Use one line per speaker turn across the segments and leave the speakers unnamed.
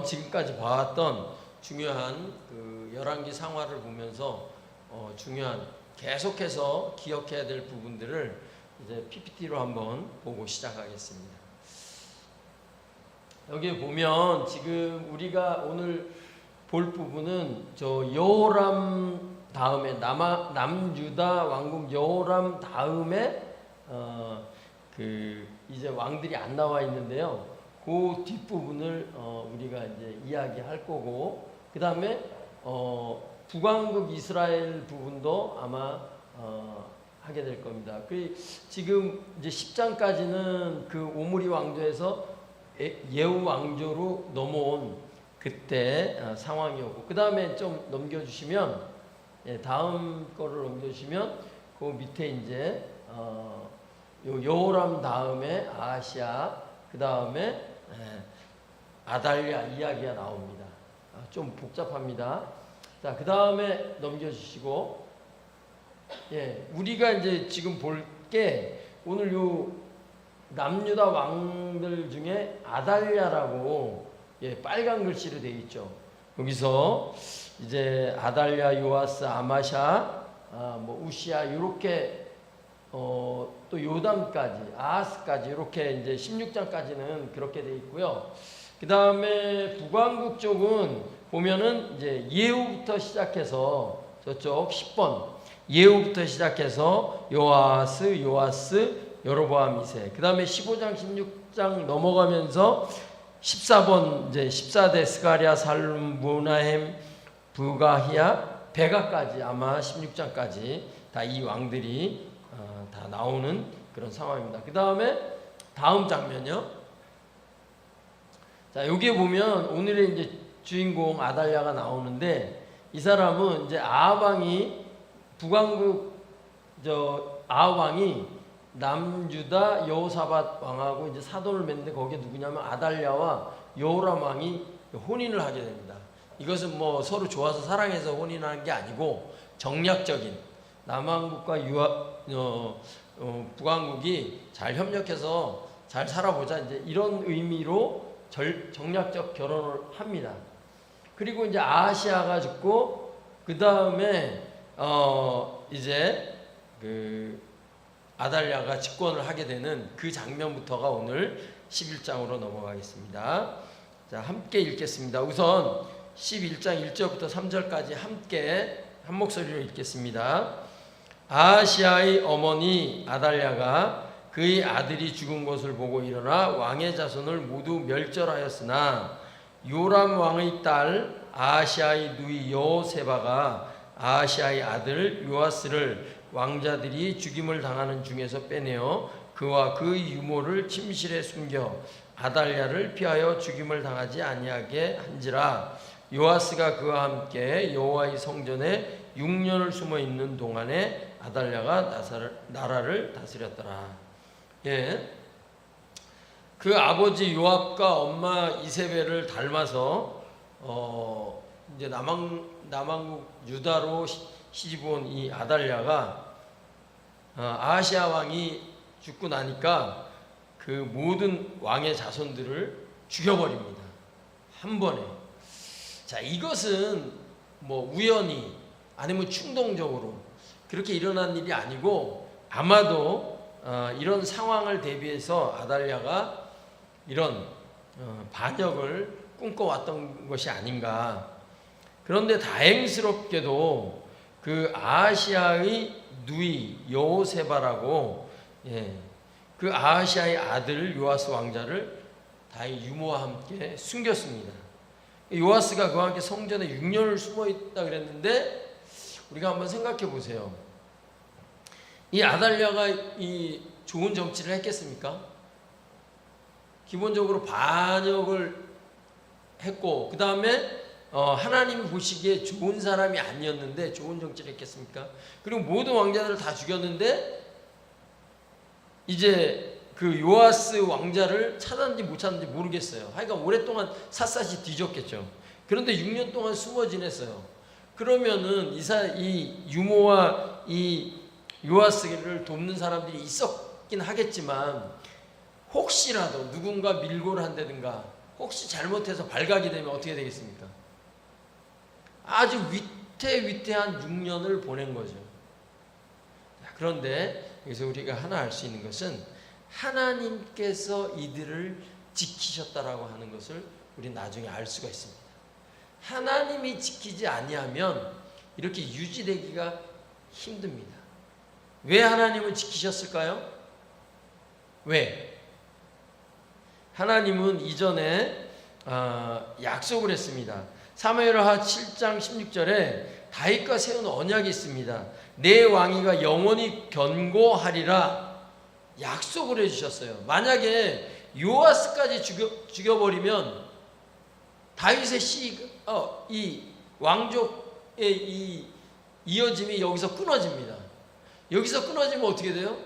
한번 지금까지 봐왔던 중요한 그 열왕기 상하를 보면서 중요한 계속해서 기억해야 될 부분들을 이제 PPT로 한번 보고 시작하겠습니다. 여기 보면 지금 우리가 오늘 볼 부분은 저 여호람 다음에 남유다 왕국 여호람 다음에 그 이제 왕들이 안 나와 있는데요. 그 뒷부분을 우리가 이제 이야기할 거고, 그 다음에 북왕국 이스라엘 부분도 아마 하게 될 겁니다. 그 지금 이제 10장까지는 그 오므리 왕조에서 예후 왕조로 넘어온 그때 상황이었고, 그 다음에 좀 넘겨주시면, 다음 거를 넘겨주시면 그 밑에 이제 여호람 다음에 아하시아, 그 다음에 아달랴 이야기가 나옵니다. 좀 복잡합니다. 자, 그 다음에 넘겨주시고, 우리가 이제 지금 볼 게 오늘 요 남유다 왕들 중에 아달랴라고 빨간 글씨로 되어 있죠. 여기서 이제 아달랴, 요아스, 아마샤, 뭐 우시아 이렇게 또 요담까지, 아하스까지 이렇게 이제 16장까지는 그렇게 되어 있고요. 그 다음에 북왕국 쪽은 보면은 이제 예후부터 시작해서 저쪽 10번 예후부터 시작해서 요아스, 여로보암 2세. 그 다음에 15장, 16장 넘어가면서 14번 이제 14대 스가랴, 살룸, 무나헴, 부가히야, 베가까지 아마 16장까지 다 이 왕들이 다 나오는 그런 상황입니다. 그 다음에 다음 장면요. 자, 여기에 보면 오늘의 이제 주인공 아달랴가 나오는데, 이 사람은 이제 아합 왕이 북왕국 아합 왕이 남유다 여호사밧 왕하고 이제 사돈을 맺는데, 거기에 누구냐면 아달랴와 여호람 왕이 혼인을 하게 됩니다. 이것은 뭐 서로 좋아서 사랑해서 혼인하는 게 아니고 정략적인, 남왕국과 북왕국이 잘 협력해서 잘 살아보자, 이제 이런 의미로 정략적 결혼을 합니다. 그리고 이제 아하시아가 죽고, 그 다음에 이제 그 아달랴가 집권을 하게 되는 그 장면부터가 오늘 11장으로 넘어가겠습니다. 자, 함께 읽겠습니다. 우선 11장 1절부터 3절까지 함께 한 목소리로 읽겠습니다. 아하시아의 어머니 아달랴가 그의 아들이 죽은 것을 보고 일어나 왕의 자손을 모두 멸절하였으나, 요람 왕의 딸 아하시아의 누이 여호세바가 아하시아의 아들 요아스를 왕자들이 죽임을 당하는 중에서 빼내어 그와 그의 유모를 침실에 숨겨 아달랴를 피하여 죽임을 당하지 아니하게 한지라. 요아스가 그와 함께 여호와의 성전에 6년을 숨어 있는 동안에 아달랴가 나라를 다스렸더라. 그 아버지 요압과 엄마 이세벨을 닮아서 이제 남왕국 유다로 시집 온 이 아달랴가 아하시아 왕이 죽고 나니까 그 모든 왕의 자손들을 죽여버립니다. 한 번에. 자, 이것은 뭐 우연히 아니면 충동적으로 그렇게 일어난 일이 아니고, 아마도 이런 상황을 대비해서 아달랴가 이런 반역을 꿈꿔왔던 것이 아닌가. 그런데 다행스럽게도 그 아하시아의 누이 여호세바라고, 그 아하시아의 아들 요아스 왕자를 다행히 유모와 함께 숨겼습니다. 요아스가 그와 함께 성전에 6년을 숨어 있다 그랬는데, 우리가 한번 생각해 보세요. 이 아달랴가 이 좋은 정치를 했겠습니까? 기본적으로 반역을 했고, 그 다음에 하나님 보시기에 좋은 사람이 아니었는데 좋은 정치를 했겠습니까? 그리고 모든 왕자들을 다 죽였는데, 이제 그 요아스 왕자를 찾았는지 못 찾았는지 모르겠어요. 하여간 오랫동안 샅샅이 뒤졌겠죠. 그런데 6년 동안 숨어 지냈어요. 그러면은 이 유모와 이 요아스를 돕는 사람들이 있었긴 하겠지만, 혹시라도 누군가 밀고를 한다든가, 혹시 잘못해서 발각이 되면 어떻게 되겠습니까? 아주 위태위태한 6년을 보낸 거죠. 그런데 여기서 우리가 하나 알 수 있는 것은 하나님께서 이들을 지키셨다라고 하는 것을 우리 나중에 알 수가 있습니다. 하나님이 지키지 아니하면 이렇게 유지되기가 힘듭니다. 왜 하나님은 지키셨을까요? 왜? 하나님은 이전에 약속을 했습니다. 사무엘하 7장 16절에 다윗과 세운 언약이 있습니다. 내 왕위가 영원히 견고하리라 약속을 해주셨어요. 만약에 요아스까지 죽여버리면 다윗의 이 왕족의 이 이어짐이 여기서 끊어집니다. 여기서 끊어지면 어떻게 돼요?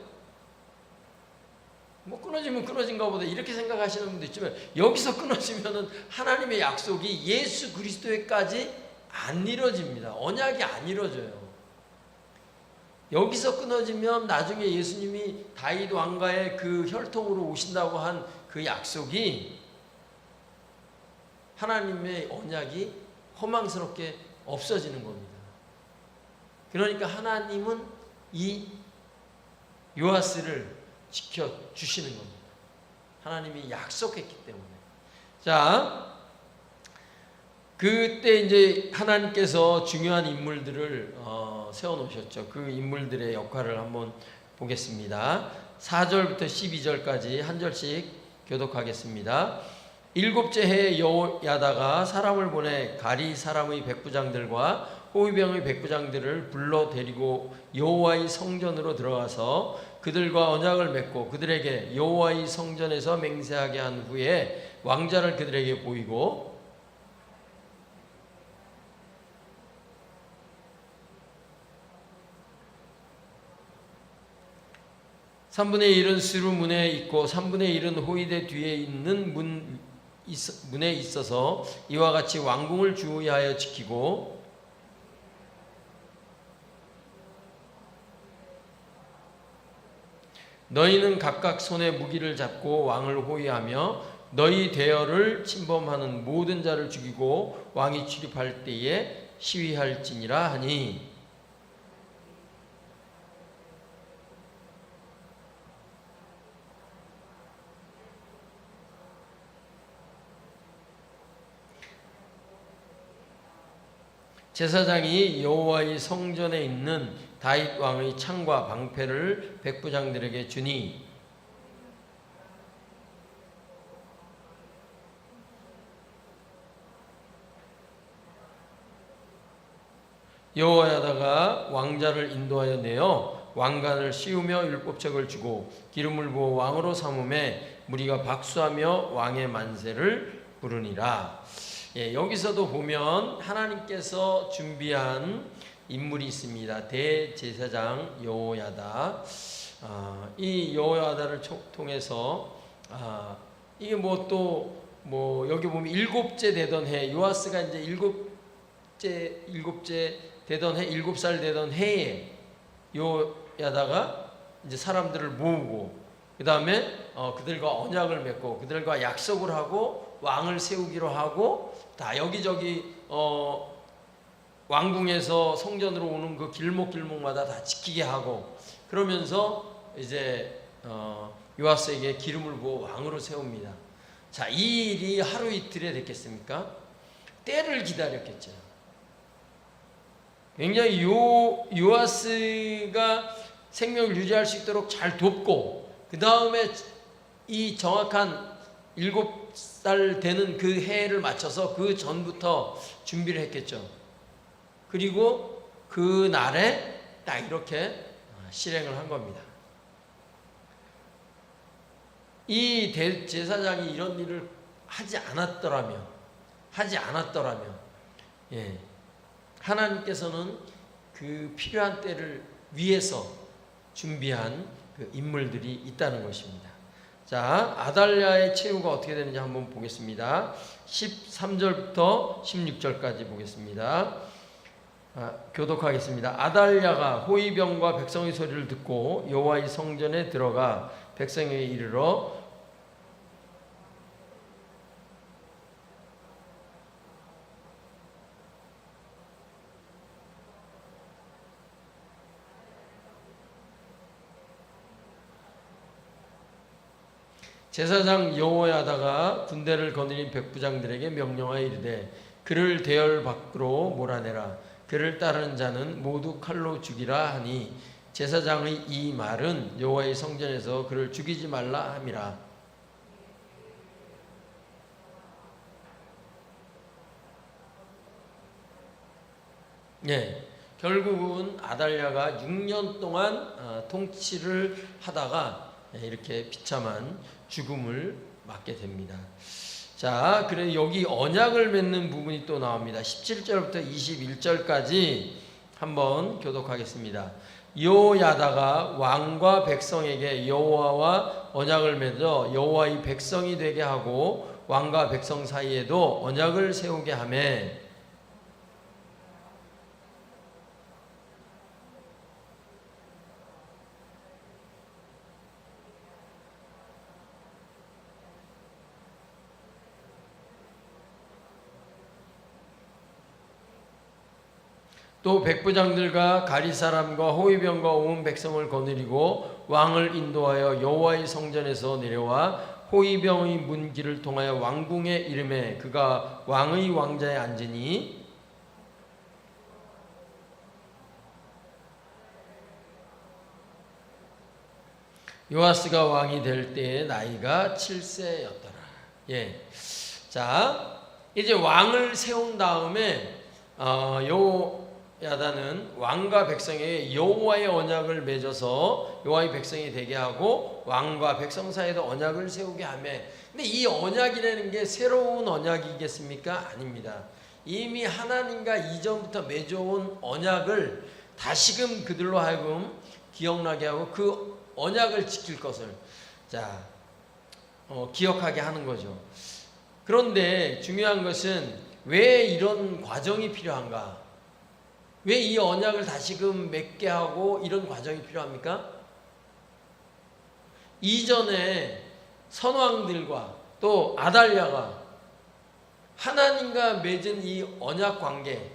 뭐 끊어지면 끊어진가 보다 이렇게 생각하시는 분도 있지만 여기서 끊어지면은 하나님의 약속이 예수 그리스도에까지 안 이루어집니다. 언약이 안 이루어져요. 여기서 끊어지면 나중에 예수님이 다윗 왕가의 그 혈통으로 오신다고 한 그 약속이 하나님의 언약이 허망스럽게 없어지는 겁니다. 그러니까 하나님은 이 요아스를 지켜주시는 겁니다. 하나님이 약속했기 때문에. 자, 그때 이제 하나님께서 중요한 인물들을 세워놓으셨죠. 그 인물들의 역할을 한번 보겠습니다. 4절부터 12절까지 한 절씩 교독하겠습니다. 일곱째 해에 여호야다가 사람을 보내 가리 사람의 백부장들과 호위병의 백부장들을 불러 데리고 여호와의 성전으로 들어가서 그들과 언약을 맺고 그들에게 여호와의 성전에서 맹세하게 한 후에 왕자를 그들에게 보이고 3분의 1은 스루 문에 있고 3분의 1은 호위대 뒤에 있는 문에 있어서 이와 같이 왕궁을 주의하여 지키고 너희는 각각 손에 무기를 잡고 왕을 호위하며 너희 대열을 침범하는 모든 자를 죽이고 왕이 출입할 때에 시위할지니라 하니 제사장이 여호와의 성전에 있는 다윗 왕의 창과 방패를 백부장들에게 주니 여호야다가 왕자를 인도하여 내어 왕관을 씌우며 율법책을 주고 기름을 부어 왕으로 삼음에 무리가 박수하며 왕의 만세를 부르니라. 예, 여기서도 보면 하나님께서 준비한 인물이 있습니다. 대제사장 여호야다. 이 여호야다를 통해서 이게 뭐 또 뭐 여기 보면 일곱째 되던 해 요아스가 이제 일곱째 되던 해 7살 되던 해에 여호야다가 이제 사람들을 모으고 그 다음에 그들과 언약을 맺고 그들과 약속을 하고 왕을 세우기로 하고 다 여기저기 왕궁에서 성전으로 오는 그 길목마다 다 지키게 하고 그러면서 이제 요아스에게 기름을 부어 왕으로 세웁니다. 자, 이 일이 하루 이틀에 됐겠습니까? 때를 기다렸겠죠. 굉장히 요아스가 생명을 유지할 수 있도록 잘 돕고 그 다음에 이 정확한 7살 되는 그 해를 맞춰서 그 전부터 준비를 했겠죠. 그리고 그 날에 딱 이렇게 실행을 한 겁니다. 이 제사장이 이런 일을 하지 않았더라면 예, 하나님께서는 그 필요한 때를 위해서 준비한 그 인물들이 있다는 것입니다. 자, 아달랴의 최후가 어떻게 되는지 한번 보겠습니다. 13절부터 16절까지 보겠습니다. 교독하겠습니다. 아달랴가 호위병과 백성의 소리를 듣고 여호와의 성전에 들어가 백성에게 이르러 제사장 여호야다가 군대를 거느린 백부장들에게 명령하여 이르되 그를 대열 밖으로 몰아내라. 그를 따르는 자는 모두 칼로 죽이라 하니 제사장의 이 말은 여호와의 성전에서 그를 죽이지 말라 함이라. 예, 결국은 아달랴가 6년 동안 통치를 하다가 이렇게 비참한 죽음을 맞게 됩니다. 자, 그래 여기 언약을 맺는 부분이 또 나옵니다. 17절부터 21절까지 한번 교독하겠습니다. 여호야다가 왕과 백성에게 여호와와 언약을 맺어 여호와의 백성이 되게 하고 왕과 백성 사이에도 언약을 세우게 하매 또 백부장들과 가리 사람과 호위병과 온 백성을 거느리고 왕을 인도하여 여호와의 성전에서 내려와 호위병의 문길을 통하여 왕궁에 이르매 그가 왕의 왕자에 앉으니 요아스가 왕이 될 때에 나이가 7세였더라. 예. 자, 이제 왕을 세운 다음에 야다는 왕과 백성에게 여호와의 언약을 맺어서 여호와의 백성이 되게 하고 왕과 백성 사이에도 언약을 세우게 하며, 근데 이 언약이라는 게 새로운 언약이겠습니까? 아닙니다. 이미 하나님과 이전부터 맺어온 언약을 다시금 그들로 하여금 기억나게 하고 그 언약을 지킬 것을 기억하게 하는 거죠. 그런데 중요한 것은 왜 이런 과정이 필요한가? 왜 이 언약을 다시금 맺게 하고 이런 과정이 필요합니까? 이전에 선왕들과 또 아달랴가 하나님과 맺은 이 언약 관계,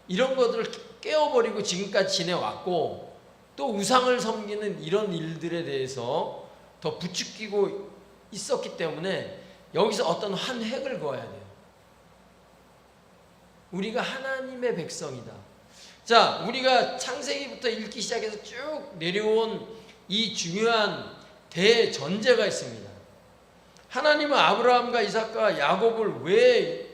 이런 것들을 깨어버리고 지금까지 지내왔고 또 우상을 섬기는 이런 일들에 대해서 더 부추기고 있었기 때문에 여기서 어떤 한 획을 그어야 돼요. 우리가 하나님의 백성이다. 자, 우리가 창세기부터 읽기 시작해서 쭉 내려온 이 중요한 대전제가 있습니다. 하나님은 아브라함과 이삭과 야곱을 왜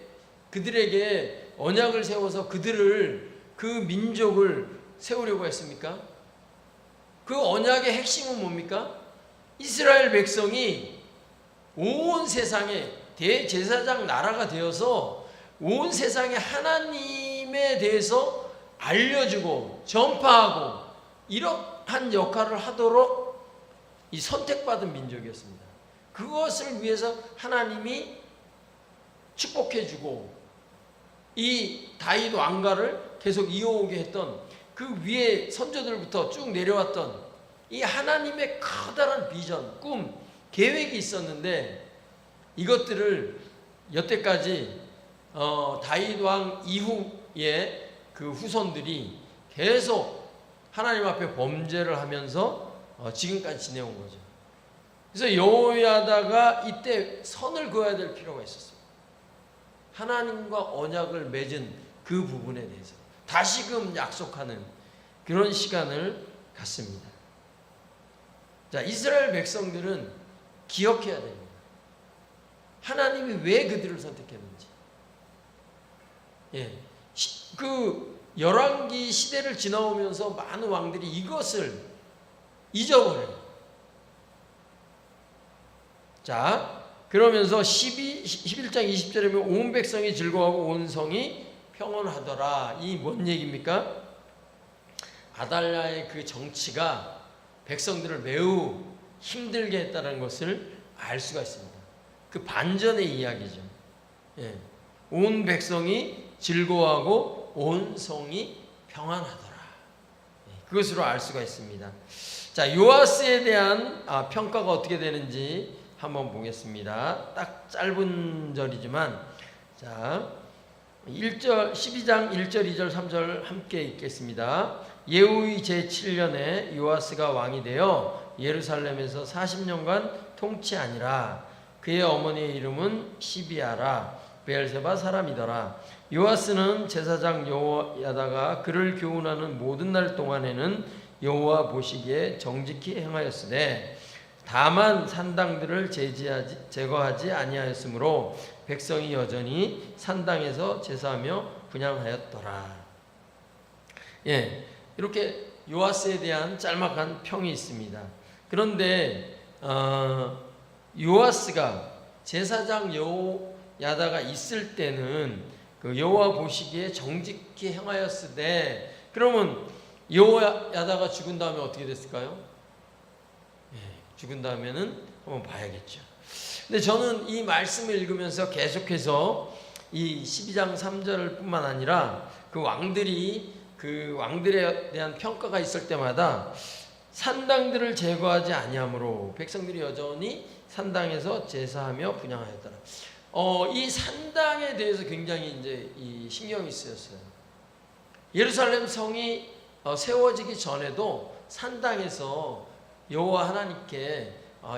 그들에게 언약을 세워서 그들을, 그 민족을 세우려고 했습니까? 그 언약의 핵심은 뭡니까? 이스라엘 백성이 온 세상에 대제사장 나라가 되어서 온 세상에 하나님에 대해서 알려주고 전파하고 이러한 역할을 하도록 이 선택받은 민족이었습니다. 그것을 위해서 하나님이 축복해주고 이 다윗 왕가를 계속 이어오게 했던 그 위에 선조들부터 쭉 내려왔던 이 하나님의 커다란 비전, 꿈, 계획이 있었는데 이것들을 여태까지 다윗 왕 이후에 그 후손들이 계속 하나님 앞에 범죄를 하면서 지금까지 지내온 거죠. 그래서 여호야다가 이때 선을 그어야 될 필요가 있었어요. 하나님과 언약을 맺은 그 부분에 대해서 다시금 약속하는 그런 시간을 갖습니다. 자, 이스라엘 백성들은 기억해야 됩니다. 하나님이 왜 그들을 선택했는지. 예, 그 열왕기 시대를 지나오면서 많은 왕들이 이것을 잊어버려요. 자, 그러면서 11장 20절에 보면 온 백성이 즐거워하고 온 성이 평온하더라. 이 뭔 얘기입니까? 아달랴의 그 정치가 백성들을 매우 힘들게 했다는 것을 알 수가 있습니다. 그 반전의 이야기죠. 예. 온 백성이 즐거워하고 온 성이 평안하더라. 그것으로 알 수가 있습니다. 자, 요아스에 대한 평가가 어떻게 되는지 한번 보겠습니다. 딱 짧은 절이지만, 자, 1절, 12장 1절, 2절, 3절 함께 읽겠습니다. 예후의 제7년에 요아스가 왕이 되어 예루살렘에서 40년간 통치하니라. 그의 어머니의 이름은 시비아라. 베엘세바 사람이더라. 요아스는 제사장 여호야다가 그를 교훈하는 모든 날 동안에는 여호와 보시기에 정직히 행하였으되 다만 산당들을 제거하지 아니하였으므로 백성이 여전히 산당에서 제사하며 분향하였더라. 예, 이렇게 요아스에 대한 짤막한 평이 있습니다. 그런데 요아스가 제사장 여호야다가 있을 때는 그 여호와 보시기에 정직히 행하였으되, 그러면 여호야다가 죽은 다음에 어떻게 됐을까요? 예, 죽은 다음에는 한번 봐야겠죠. 근데 저는 이 말씀을 읽으면서 계속해서 이 12장 3절 뿐만 아니라 그 왕들에 대한 평가가 있을 때마다 산당들을 제거하지 아니하므로 백성들이 여전히 산당에서 제사하며 분향하였더라. 이 산당에 대해서 굉장히 이제 이 신경이 쓰였어요. 예루살렘 성이 세워지기 전에도 산당에서 여호와 하나님께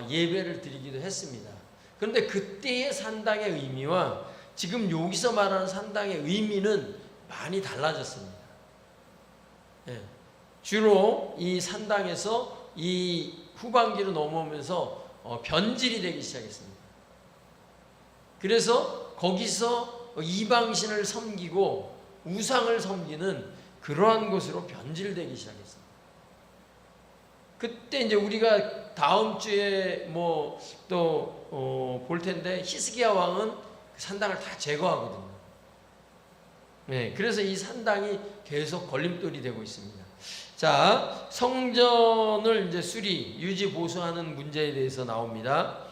예배를 드리기도 했습니다. 그런데 그때의 산당의 의미와 지금 여기서 말하는 산당의 의미는 많이 달라졌습니다. 예. 주로 이 산당에서 이 후반기로 넘어오면서 변질이 되기 시작했습니다. 그래서 거기서 이방신을 섬기고 우상을 섬기는 그러한 곳으로 변질되기 시작했습니다. 그때 이제 우리가 다음 주에 뭐 또 볼 텐데 히스기야 왕은 그 산당을 다 제거하거든요. 네, 그래서 이 산당이 계속 걸림돌이 되고 있습니다. 자, 성전을 이제 유지 보수하는 문제에 대해서 나옵니다.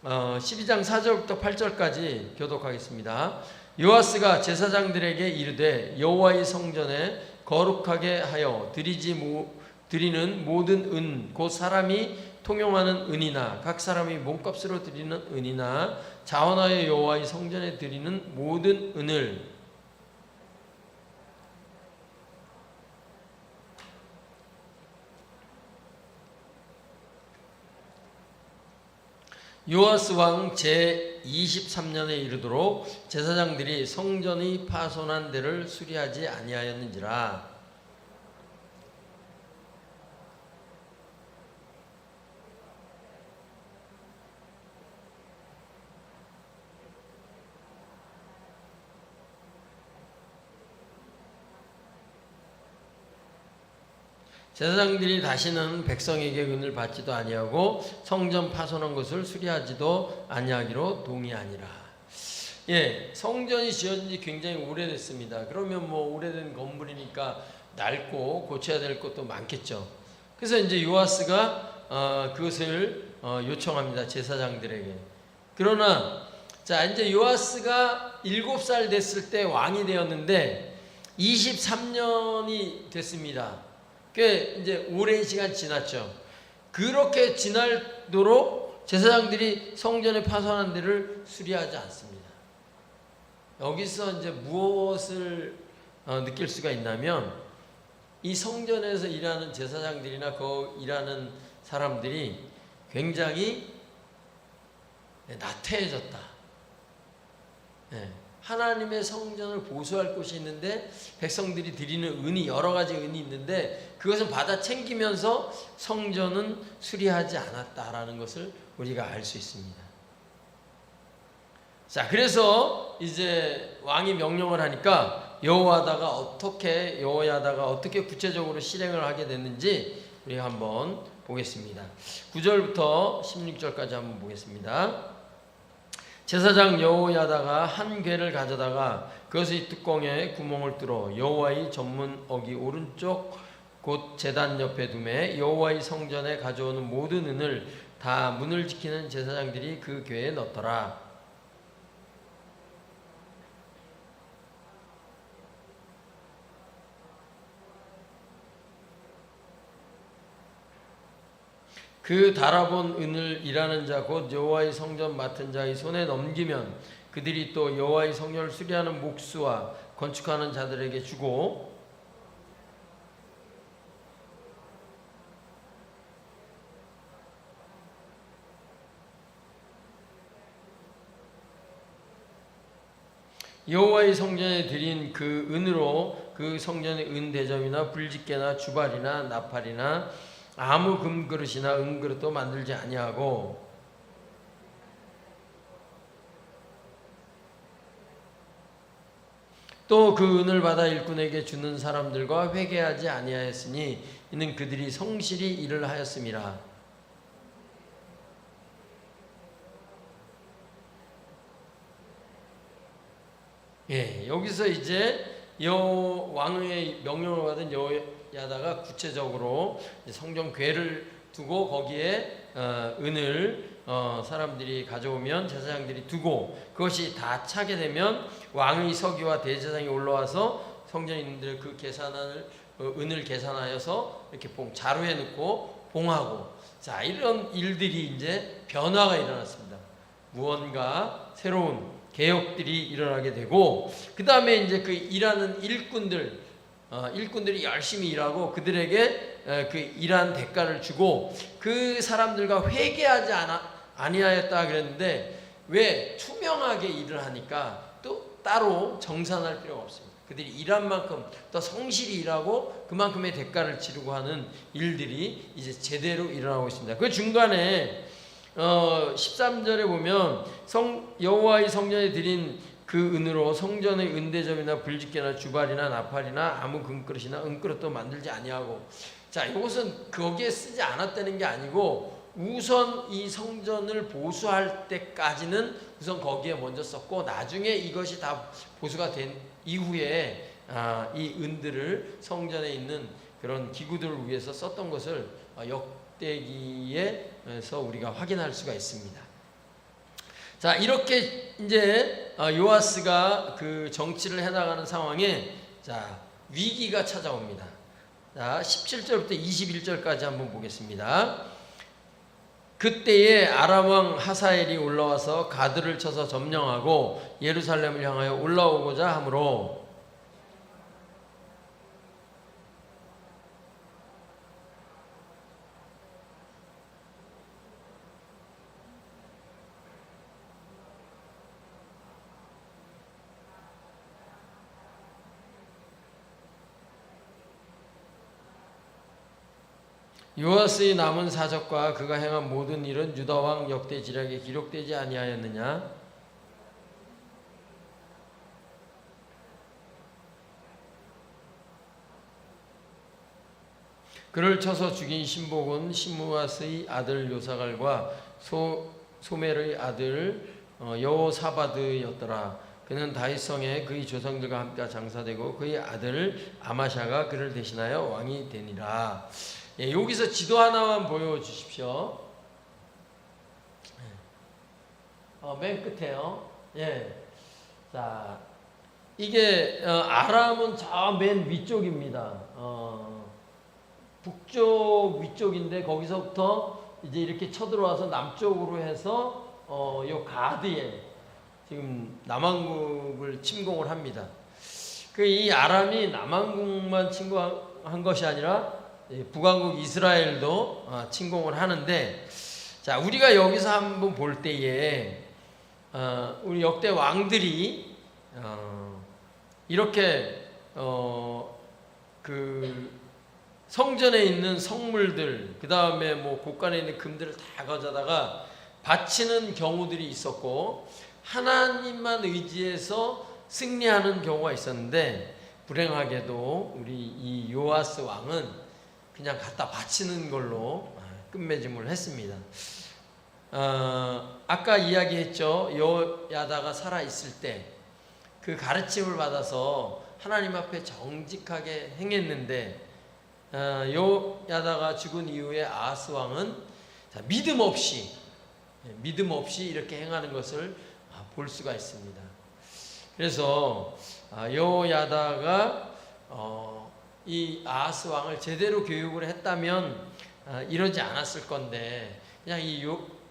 12장 4절부터 8절까지 교독하겠습니다. 요아스가 제사장들에게 이르되 여호와의 성전에 거룩하게 하여 드리는 모든 은 곧 사람이 통용하는 은이나 각 사람이 몸값으로 드리는 은이나 자원하여 여호와의 성전에 드리는 모든 은을 요아스 왕 제23년에 이르도록 제사장들이 성전이 파손한 데를 수리하지 아니하였는지라. 제사장들이 다시는 백성에게 은을 받지도 아니하고 성전 파손한 것을 수리하지도 아니하기로 동의하니라. 예, 성전이 지어진 지 굉장히 오래됐습니다. 그러면 뭐 오래된 건물이니까 낡고 고쳐야 될 것도 많겠죠. 그래서 이제 요아스가 그것을 요청합니다. 제사장들에게. 그러나 자, 이제 요아스가 7살 됐을 때 왕이 되었는데 23년이 됐습니다. 꽤 이제 오랜 시간 지났죠. 그렇게 지날도록 제사장들이 성전에 파손한 데를 수리하지 않습니다. 여기서 이제 무엇을 느낄 수가 있냐면 이 성전에서 일하는 제사장들이나 그 일하는 사람들이 굉장히 나태해졌다. 하나님의 성전을 보수할 곳이 있는데 백성들이 드리는 은이 여러 가지 은이 있는데 그것은 받아 챙기면서 성전은 수리하지 않았다라는 것을 우리가 알 수 있습니다. 자, 그래서 이제 왕이 명령을 하니까 여호야다가 어떻게 구체적으로 실행을 하게 됐는지 우리가 한번 보겠습니다. 9절부터 16절까지 한번 보겠습니다. 제사장 여호야다가 한 궤를 가져다가 그것의 뚜껑에 구멍을 뚫어 여호와의 전문 어기 오른쪽 곧 제단 옆에 두매 여호와의 성전에 가져오는 모든 은을 다 문을 지키는 제사장들이 그 궤에 넣더라. 그 달아본 은을 일하는 자 곧 여호와의 성전 맡은 자의 손에 넘기면 그들이 또 여호와의 성전을 수리하는 목수와 건축하는 자들에게 주고 여호와의 성전에 드린 그 은으로 그 성전의 은대접이나 불집게나 주발이나 나팔이나 아무 금그릇이나 은그릇도 만들지 아니하고 또 그 은을 받아 일꾼에게 주는 사람들과 회개하지 아니하였으니 이는 그들이 성실히 일을 하였음이라. 예, 여기서 이제 왕의 명령을 받은 여호야다가 구체적으로 성전 궤를 두고 거기에 은을 사람들이 가져오면 제사장들이 두고 그것이 다 차게 되면 왕의 서기와 대제사장이 올라와서 성전에 있는 그 계산을 은을 계산하여서 이렇게 자루에 넣고 봉하고, 자, 이런 일들이 이제 변화가 일어났습니다. 무언가 새로운 개혁들이 일어나게 되고, 그 다음에 이제 그 일하는 일꾼들이 열심히 일하고 그들에게 그 일한 대가를 주고 그 사람들과 회개하지 아니하였다 그랬는데, 왜? 투명하게 일을 하니까 또 따로 정산할 필요가 없습니다. 그들이 일한 만큼 더 성실히 일하고 그만큼의 대가를 치르고 하는 일들이 이제 제대로 일어나고 있습니다. 그 중간에 13절에 보면 여호와의 성전에 드린 그 은으로 성전의 은대접이나 불집게나 주발이나 나팔이나 아무 금그릇이나 은그릇도 만들지 아니하고, 자, 이것은 거기에 쓰지 않았다는 게 아니고 우선 이 성전을 보수할 때까지는 우선 거기에 먼저 썼고, 나중에 이것이 다 보수가 된 이후에 이 은들을 성전에 있는 그런 기구들을 위해서 썼던 것을 역대기에서 우리가 확인할 수가 있습니다. 자, 이렇게 이제 요아스가 그 정치를 해나가는 상황에 자, 위기가 찾아옵니다. 자, 17절부터 21절까지 한번 보겠습니다. 그때에 아람 왕 하사엘이 올라와서 가드를 쳐서 점령하고 예루살렘을 향하여 올라오고자 하므로 요아스의 남은 사적과 그가 행한 모든 일은 유다 왕 역대 지략에 기록되지 아니하였느냐? 그를 쳐서 죽인 신복은 시므앗의 아들 요사갈과 소멜의 아들 여호사바드였더라. 그는 다윗성에 그의 조상들과 함께 장사되고 그의 아들 아마샤가 그를 대신하여 왕이 되니라. 예, 여기서 지도 하나만 보여주십시오. 맨 끝에요. 예. 자, 이게 아람은 저 맨 위쪽입니다. 북쪽 위쪽인데 거기서부터 이제 이렇게 쳐들어와서 남쪽으로 해서 요 가드에 지금 남왕국을 침공을 합니다. 이 아람이 남왕국만 침공한 것이 아니라 북왕국 이스라엘도 침공을 하는데, 자, 우리가 여기서 한번 볼 때에 우리 역대 왕들이 이렇게 그 성전에 있는 성물들, 그 다음에 뭐 곳간에 있는 금들을 다 가져다가 바치는 경우들이 있었고, 하나님만 의지해서 승리하는 경우가 있었는데, 불행하게도 우리 이 요아스 왕은 그냥 갖다 바치는 걸로 끝맺음을 했습니다. 아까 이야기했죠. 여호야다가 살아있을 때 그 가르침을 받아서 하나님 앞에 정직하게 행했는데, 여호야다가 죽은 이후에 아하스 왕은 믿음 없이 이렇게 행하는 것을 볼 수가 있습니다. 그래서 여호야다가 이 아하스 왕을 제대로 교육을 했다면 이러지 않았을 건데, 그냥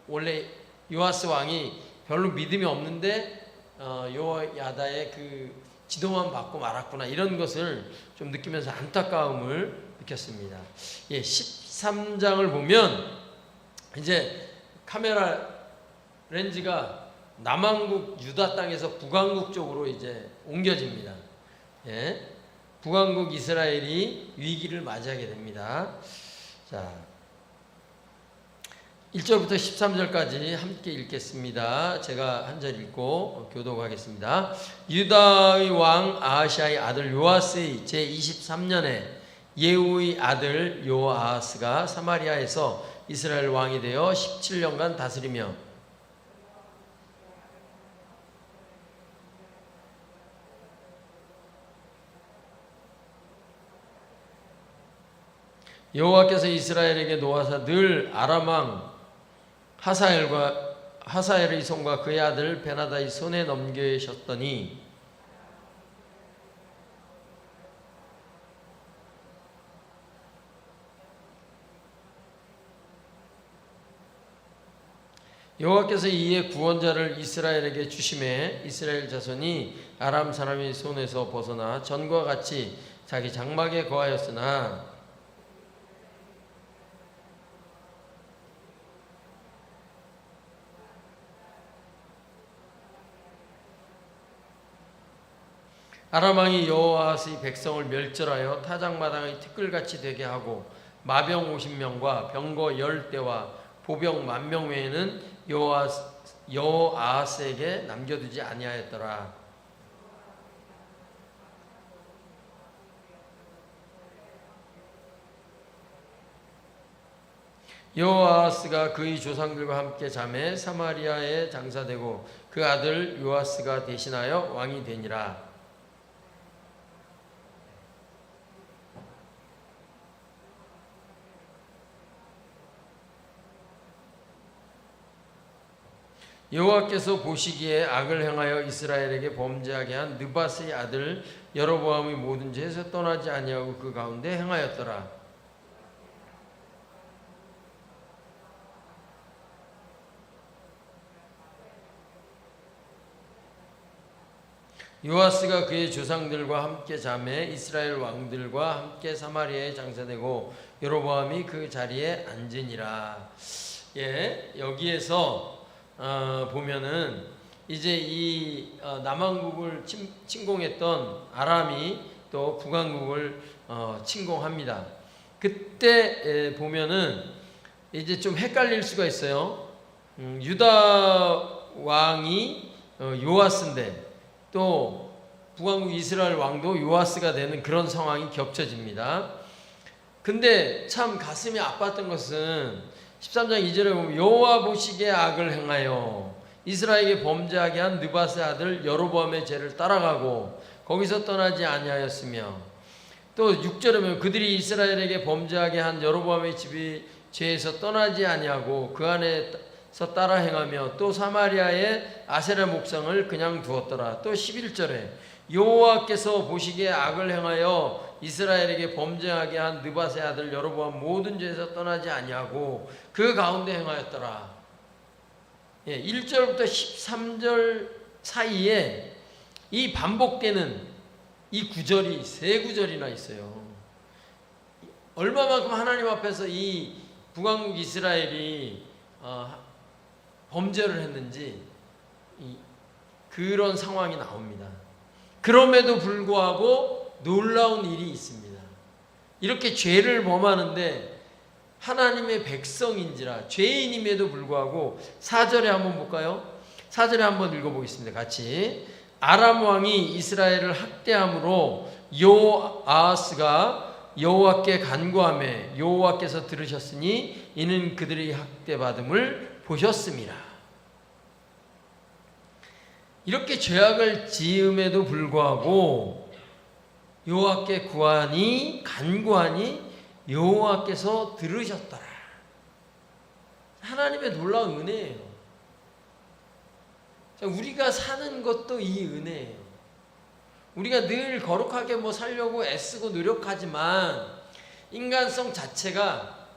원래 요아스 왕이 별로 믿음이 없는데 여호야다의 그 지도만 받고 말았구나, 이런 것을 좀 느끼면서 안타까움을 느꼈습니다. 예, 13장을 보면 이제 카메라 렌즈가 남왕국 유다 땅에서 북왕국 쪽으로 이제 옮겨집니다. 예. 북왕국 이스라엘이 위기를 맞이하게 됩니다. 자, 1절부터 13절까지 함께 읽겠습니다. 제가 한 절 읽고 교독하겠습니다. 유다의 왕 아하시아의 아들 요아스의 제23년에 예후의 아들 요아스가 사마리아에서 이스라엘 왕이 되어 17년간 다스리며 여호와께서 이스라엘에게 노하사 늘 아람 왕 하사엘의 손과 그의 아들 베나다의 손에 넘기셨더니 여호와께서 이에 구원자를 이스라엘에게 주심에 이스라엘 자손이 아람 사람의 손에서 벗어나 전과 같이 자기 장막에 거하였으나 아람 왕이 여호아스의 백성을 멸절하여 타작마당의 티끌같이 되게 하고 마병 50명과 병거 10대와 보병 10,000명 외에는 여호아스에게 남겨두지 아니하였더라. 여호아스가 그의 조상들과 함께 잠에 사마리아에 장사되고 그 아들 요아스가 대신하여 왕이 되니라. 여호와께서 보시기에 악을 행하여 이스라엘에게 범죄하게 한 느밧의 아들 여로보암의 모든 죄에서 떠나지 아니하고 그 가운데 행하였더라. 요아스가 그의 조상들과 함께 잠에 이스라엘 왕들과 함께 사마리아에 장사되고 여로보암이 그 자리에 앉으니라. 예, 여기에서 보면은 이제 이 남왕국을 침공했던 아람이 또 북왕국을 침공합니다. 그때 보면은 이제 좀 헷갈릴 수가 있어요. 유다 왕이 요아스인데 또 북왕국 이스라엘 왕도 요아스가 되는 그런 상황이 겹쳐집니다. 근데 참 가슴이 아팠던 것은 13장 2절에 보면 여호와 보시기에 악을 행하여 이스라엘에게 범죄하게 한 느밧의 아들 여로보암의 죄를 따라가고 거기서 떠나지 아니하였으며 또 6절에 보면 그들이 이스라엘에게 범죄하게 한 여로보암의 집이 죄에서 떠나지 아니하고 그 안에서 따라 행하며 또 사마리아의 아세라 목상을 그냥 두었더라. 또 11절에 여호와께서 보시기에 악을 행하여 이스라엘에게 범죄하게 한 느밧의 아들 여로보암 모든 죄에서 떠나지 아니하고 그 가운데 행하였더라. 1절부터 13절 사이에 이 반복되는 이 구절이 세 구절이나 있어요. 얼마만큼 하나님 앞에서 이 북왕국 이스라엘이 범죄를 했는지 그런 상황이 나옵니다. 그럼에도 불구하고 놀라운 일이 있습니다. 이렇게 죄를 범하는데 하나님의 백성인지라 죄인임에도 불구하고 4절에 한번 볼까요? 4절에 한번 읽어보겠습니다. 같이. 아람 왕이 이스라엘을 학대함으로 요아스가 여호와께 간구하며 여호와께서 들으셨으니 이는 그들이 학대받음을 보셨습니다. 이렇게 죄악을 지음에도 불구하고 여호와께 간구하니 여호와께서 들으셨더라. 하나님의 놀라운 은혜예요. 우리가 사는 것도 이 은혜예요. 우리가 늘 거룩하게 살려고 애쓰고 노력하지만 인간성 자체가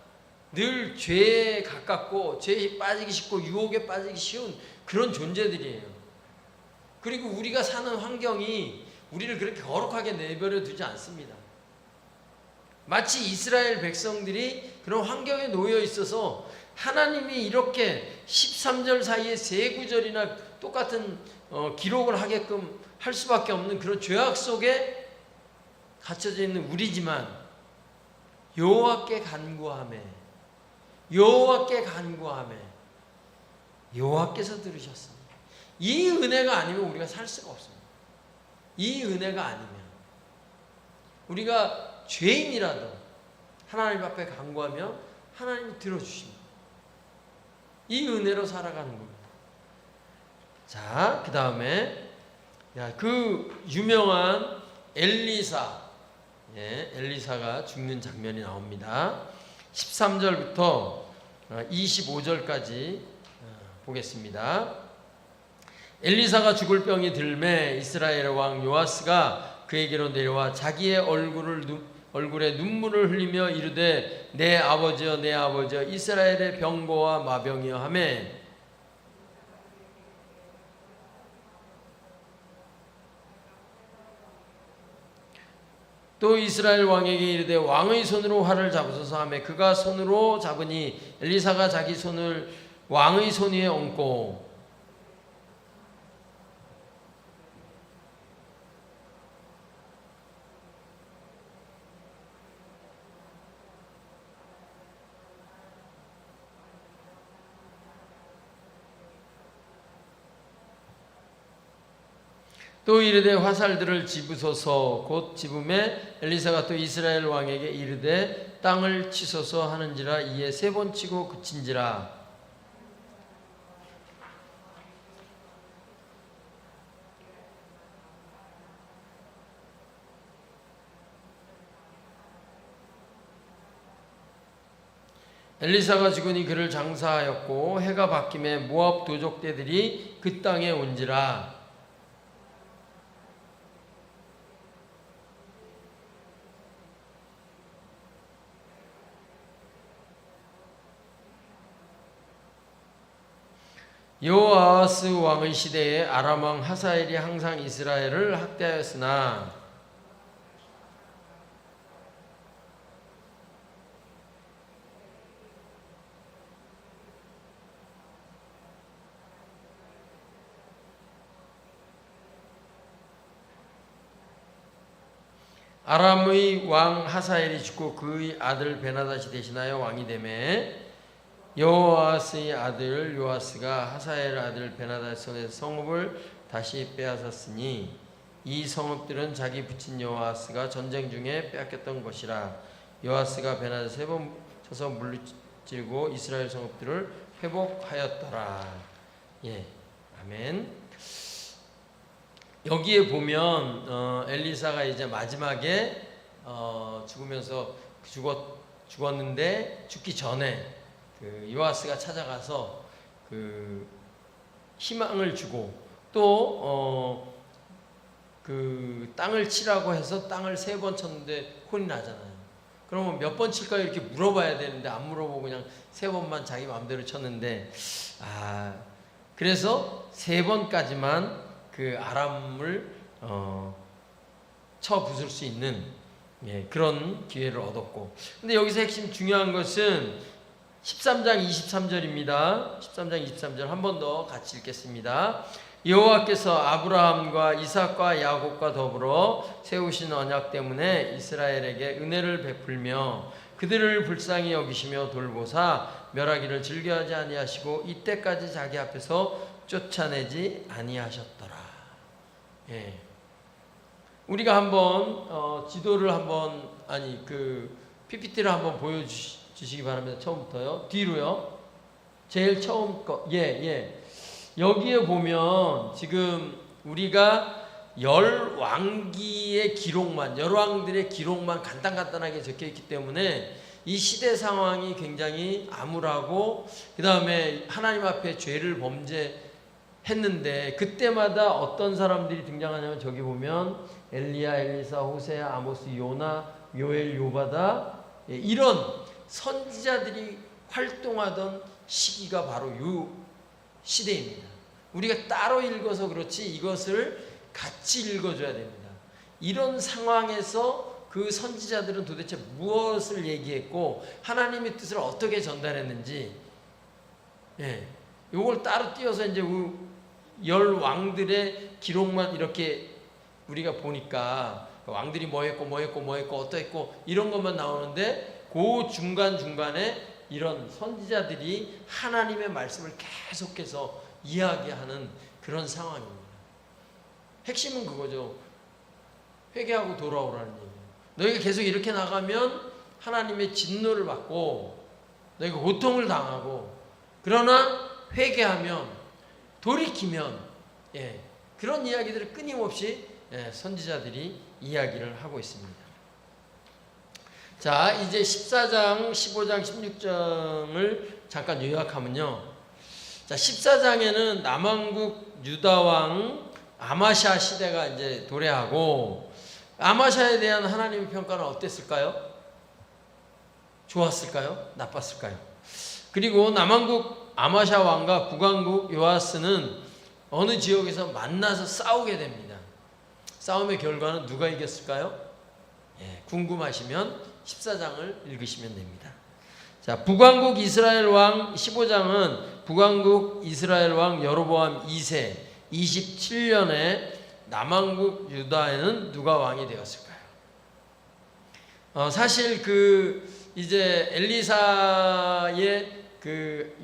늘 죄에 가깝고 죄에 빠지기 쉽고 유혹에 빠지기 쉬운 그런 존재들이에요. 그리고 우리가 사는 환경이 우리를 그렇게 거룩하게 내버려 두지 않습니다. 마치 이스라엘 백성들이 그런 환경에 놓여 있어서 하나님이 이렇게 13절 사이에 세 구절이나 똑같은 기록을 하게끔 할 수밖에 없는 그런 죄악 속에 갇혀져 있는 우리지만 여호와께 간구하매 여호와께서 들으셨습니다. 이 은혜가 아니면 우리가 살 수가 없습니다. 이 은혜가 아니면 우리가 죄인이라도 하나님 앞에 간구하면 하나님이 들어주십니다. 이 은혜로 살아가는 겁니다. 자, 그 다음에 그 유명한 엘리사가 죽는 장면이 나옵니다. 13절부터 25절까지 보겠습니다. 엘리사가 죽을 병이 들매 이스라엘의 왕 요아스가 그에게로 내려와 자기의 얼굴에 눈물을 흘리며 이르되 내 아버지여 내 아버지여 이스라엘의 병거와 마병이여 하매 또 이스라엘 왕에게 이르되 왕의 손으로 활을 잡으소서 하매 그가 손으로 잡으니 엘리사가 자기 손을 왕의 손 위에 얹고 또 이르되 화살들을 집으소서 곧 집음에 엘리사가 또 이스라엘 왕에게 이르되 땅을 치소서 하는지라 이에 3번 치고 그친지라. 엘리사가 죽으니 그를 장사하였고 해가 바뀌매 모압 도적대들이 그 땅에 온지라. 여호아스 왕의 시대에 아람 왕 하사엘이 항상 이스라엘을 학대하였으나 아람의 왕 하사엘이 죽고 그의 아들 베나닷이 대신하여 왕이 되매 여호아스의 아들 요아스가 하사엘 아들 베나닷 손에서 성읍을 다시 빼앗았으니 이 성읍들은 자기 부친 요아스가 전쟁 중에 빼앗겼던 것이라. 요아스가 베나닷 3번 쳐서 물리치고 이스라엘 성읍들을 회복하였더라. 예, 아멘. 여기에 보면 엘리사가 이제 마지막에 죽으면서 죽었는데 죽기 전에 그 요아스가 찾아가서 그 희망을 주고 또 그 땅을 치라고 해서 땅을 3번 쳤는데 혼이 나잖아요. 그러면 몇 번 칠까요? 이렇게 물어봐야 되는데 안 물어보고 그냥 3번만 자기 마음대로 쳤는데 그래서 3번까지만 그 아람을 쳐 부술 수 있는 그런 기회를 얻었고, 근데 여기서 핵심 중요한 것은 13장 23절입니다. 13장 23절 한 번 더 같이 읽겠습니다. 여호와께서 아브라함과 이삭과 야곱과 더불어 세우신 언약 때문에 이스라엘에게 은혜를 베풀며 그들을 불쌍히 여기시며 돌보사 멸하기를 즐겨하지 아니하시고 이때까지 자기 앞에서 쫓아내지 아니하셨더라. 예. 우리가 한번 지도를 한번 그 PPT를 한번 보여주시기 바랍니다. 처음부터요. 뒤로요. 제일 처음 거. 여기에 보면 지금 우리가 열왕기의 기록만, 열왕들의 기록만 간단하게 적혀 있기 때문에 이 시대 상황이 굉장히 암울하고, 그 다음에 하나님 앞에 죄를 범죄했는데 그때마다 어떤 사람들이 등장하냐면 저기 보면 엘리야, 엘리사, 호세야, 아모스, 요나, 요엘, 요바다, 이런 선지자들이 활동하던 시기가 바로 이 시대입니다. 우리가 따로 읽어서 그렇지 이것을 같이 읽어줘야 됩니다. 이런 상황에서 그 선지자들은 도대체 무엇을 얘기했고 하나님의 뜻을 어떻게 전달했는지, 이걸 따로 띄어서 이제 열 왕들의 기록만 이렇게 우리가 보니까 왕들이 뭐 했고 어떠했고 이런 것만 나오는데 그 중간중간에 이런 선지자들이 하나님의 말씀을 계속해서 이야기하는 그런 상황입니다. 핵심은 그거죠. 회개하고 돌아오라는 얘기예요. 너희가 계속 이렇게 나가면 하나님의 진노를 받고 너희가 고통을 당하고, 그러나 회개하면 돌이키면, 그런 이야기들을 끊임없이 선지자들이 이야기를 하고 있습니다. 자, 이제 14장, 15장, 16장을 잠깐 요약하면요. 자, 14장에는 남왕국 유다왕 아마샤 시대가 이제 도래하고, 아마샤에 대한 하나님의 평가는 어땠을까요? 좋았을까요? 나빴을까요? 그리고 남왕국 아마샤 왕과 북왕국 요아스는 어느 지역에서 만나서 싸우게 됩니다. 싸움의 결과는 누가 이겼을까요? 궁금하시면 14장을 읽으시면 됩니다. 자, 북왕국 이스라엘 왕 15장은 북왕국 이스라엘 왕 여로보암 2세 27년에 남왕국 유다에는 누가 왕이 되었을까요? 사실 이제 엘리사의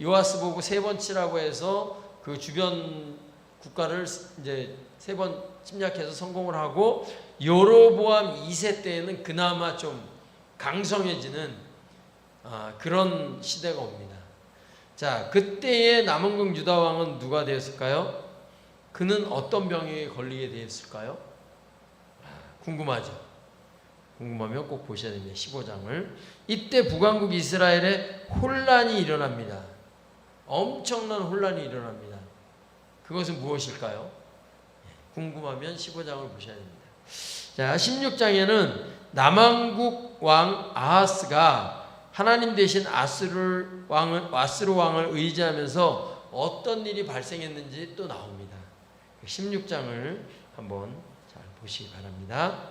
요아스 보고 3번 치라고 해서 그 주변 국가를 이제 3번 침략해서 성공을 하고, 여로보암 2세 때에는 그나마 좀 강성해지는 그런 시대가 옵니다. 자, 그때의 남왕국 유다 왕은 누가 되었을까요? 그는 어떤 병에 걸리게 되었을까요? 궁금하죠? 궁금하면 꼭 보셔야 됩니다. 15장을. 이때 북왕국 이스라엘에 혼란이 일어납니다. 엄청난 혼란이 일어납니다. 그것은 무엇일까요? 궁금하면 15장을 보셔야 됩니다. 자, 16장에는 남왕국 왕 아하스가 하나님 대신 아스루 왕을 의지하면서 어떤 일이 발생했는지 또 나옵니다. 16장을 한번 잘 보시기 바랍니다.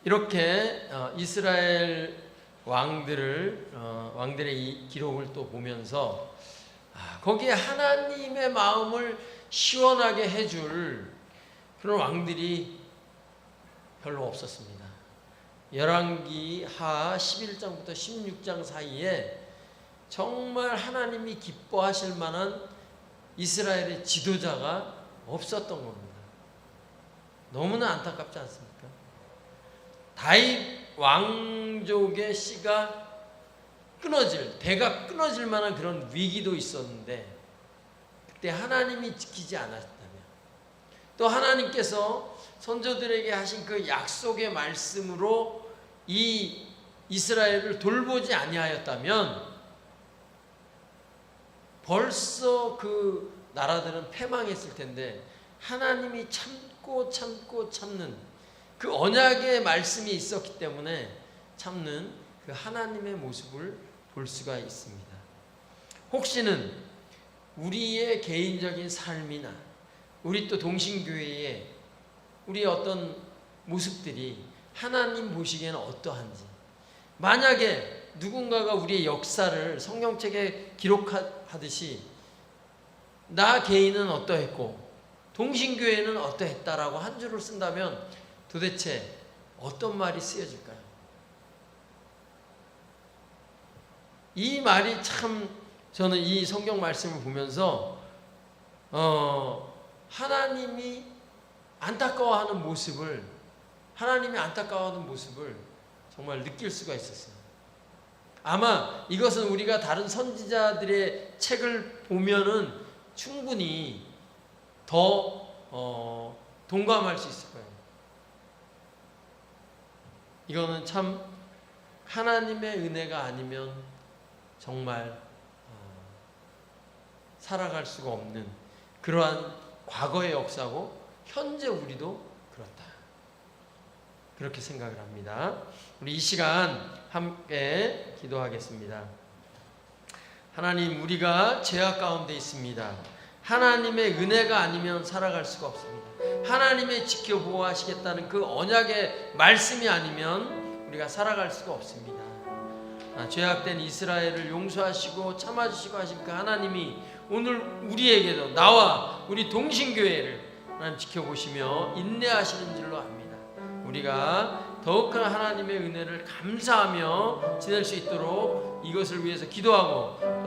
이렇게 이스라엘 왕들의 이 기록을 또 보면서 거기에 하나님의 마음을 시원하게 해줄 그런 왕들이 별로 없었습니다. 열왕기 하 11장부터 16장 사이에 정말 하나님이 기뻐하실 만한 이스라엘의 지도자가 없었던 겁니다. 너무나 안타깝지 않습니까? 다윗 왕족의 씨가 대가 끊어질 만한 그런 위기도 있었는데, 그때 하나님이 지키지 않았다면, 또 하나님께서 선조들에게 하신 그 약속의 말씀으로 이 이스라엘을 돌보지 아니하였다면 벌써 그 나라들은 패망했을 텐데, 하나님이 참는 그 언약의 말씀이 있었기 때문에 참는 그 하나님의 모습을 볼 수가 있습니다. 혹시는 우리의 개인적인 삶이나 우리 또 동신교회의 우리의 어떤 모습들이 하나님 보시기에는 어떠한지, 만약에 누군가가 우리의 역사를 성경책에 기록하듯이 나 개인은 어떠했고 동신교회는 어떠했다라고 한 줄을 쓴다면 도대체 어떤 말이 쓰여질까요? 이 말이 참, 저는 이 성경 말씀을 보면서 하나님이 안타까워하는 모습을 정말 느낄 수가 있었어요. 아마 이것은 우리가 다른 선지자들의 책을 보면은 충분히 더 동감할 수 있을 거예요. 이거는 참 하나님의 은혜가 아니면 정말 살아갈 수가 없는 그러한 과거의 역사고 현재 우리도 그렇다, 그렇게 생각을 합니다. 우리 이 시간 함께 기도하겠습니다. 하나님, 우리가 죄악 가운데 있습니다. 하나님의 은혜가 아니면 살아갈 수가 없습니다. 하나님의 지켜보호하시겠다는 그 언약의 말씀이 아니면 우리가 살아갈 수가 없습니다. 죄악된 이스라엘을 용서하시고 참아주시고 하신 그 하나님이 오늘 우리에게도 나와 우리 동신교회를 하나님 지켜보시며 인내하시는 줄로 압니다. 우리가 더욱한 하나님의 은혜를 감사하며 지낼 수 있도록 이것을 위해서 기도하고